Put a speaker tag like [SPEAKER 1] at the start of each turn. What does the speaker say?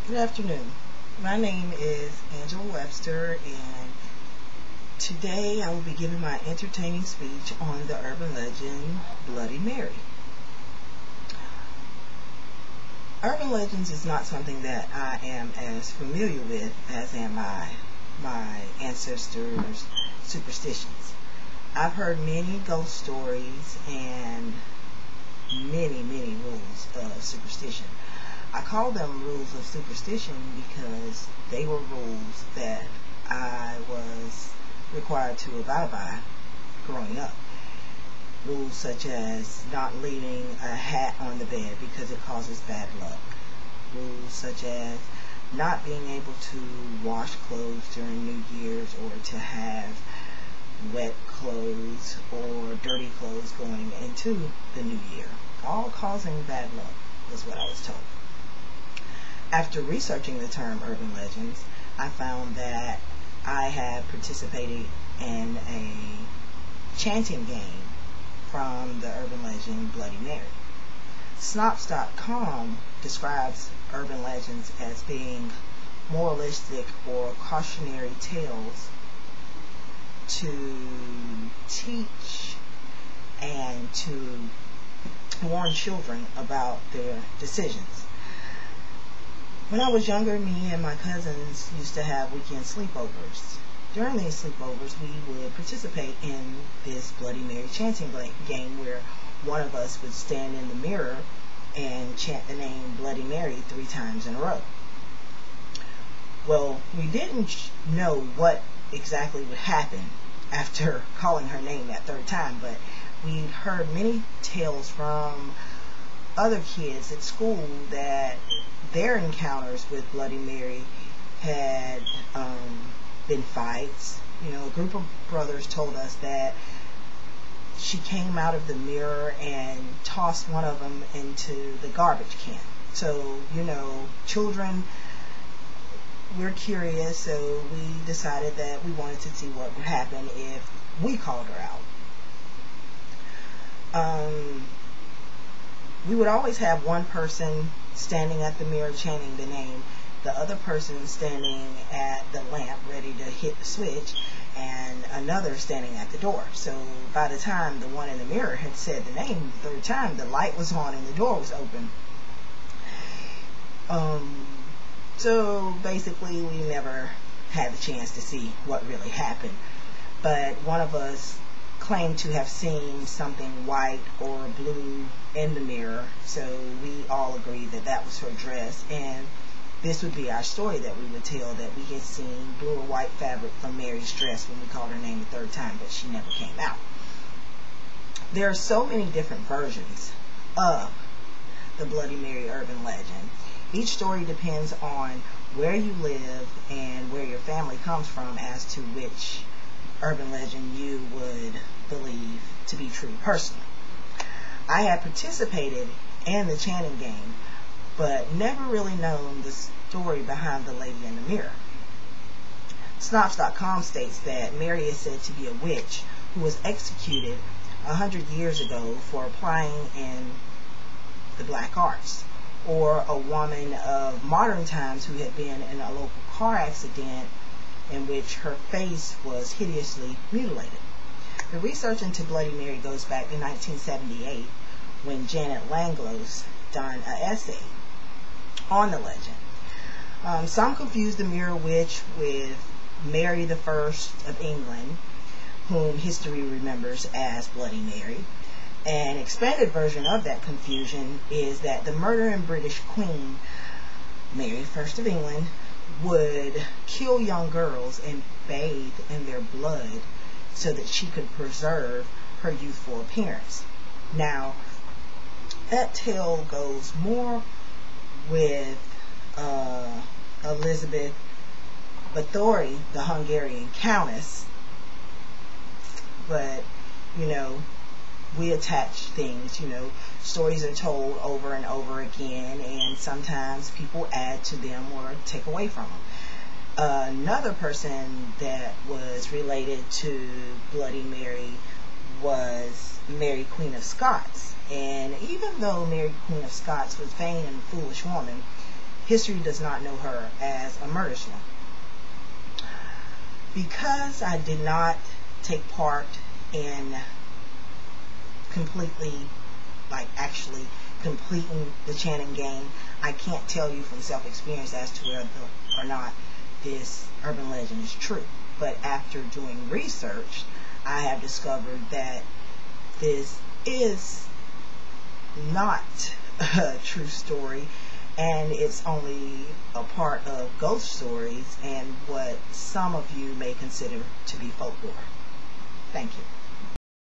[SPEAKER 1] Good afternoon. My name is Angela Webster, and today I will be giving my entertaining speech on the urban legend Bloody Mary. Urban legends is not something that I am as familiar with as am my ancestors' superstitions. I've heard many ghost stories and many rules of superstition. I call them rules of superstition because they were rules that I was required to abide by growing up. Rules such as not leaving a hat on the bed because it causes bad luck. Rules such as not being able to wash clothes during New Year's, or to have wet clothes or dirty clothes going into the new year. All causing bad luck is what I was told. After researching the term urban legends, I found that I had participated in a chanting game from the urban legend Bloody Mary. Snops.com describes urban legends as being moralistic or cautionary tales to teach and to warn children about their decisions. When I was younger, me and my cousins used to have weekend sleepovers. During these sleepovers, we would participate in this Bloody Mary chanting game where one of us would stand in the mirror and chant the name Bloody Mary 3 times in a row. Well, we didn't know what exactly would happen after calling her name that 3rd time, but we'd heard many tales from other kids at school that their encounters with Bloody Mary had been fights. A group of brothers told us that she came out of the mirror and tossed one of them into the garbage can. So, children, we're curious, so we decided that we wanted to see what would happen if we called her out. We would always have one person standing at the mirror chanting the name, the other person standing at the lamp ready to hit the switch, and another standing at the door. So by the time the one in the mirror had said the name the 3rd time, the light was on and the door was open. So basically we never had the chance to see what really happened. But one of us claimed to have seen something white or blue in the mirror, so we all agreed that that was her dress, and this would be our story that we would tell, that we had seen blue or white fabric from Mary's dress when we called her name the 3rd time, but she never came out. There are so many different versions of the Bloody Mary urban legend. Each story depends on where you live and where your family comes from as to which urban legend you would believe to be true personally. I had participated in the chanting game, but never really known the story behind the lady in the mirror. Snops.com states that Mary is said to be a witch who was executed 100 years ago for applying in the black arts, or a woman of modern times who had been in a local car accident in which her face was hideously mutilated. The research into Bloody Mary goes back to 1978, when Janet Langlois done an essay on the legend. Some confuse the mirror witch with Mary the First of England, whom history remembers as Bloody Mary. An expanded version of that confusion is that the murdering British Queen, Mary First of England, would kill young girls and bathe in their blood so that she could preserve her youthful appearance. Now, that tale goes more with Elizabeth Bathory, the Hungarian countess, but we attach things. Stories are told over and over again, and sometimes people add to them or take away from them. Another person that was related to Bloody Mary was Mary Queen of Scots. And even though Mary Queen of Scots was vain and a foolish woman, history does not know her as a murderess. Because I did not take part in completely, like actually completing the Channing game, I can't tell you from self-experience as to whether or not this urban legend is true. But after doing research, I have discovered that this is not a true story, and it's only a part of ghost stories and what some of you may consider to be folklore. Thank you.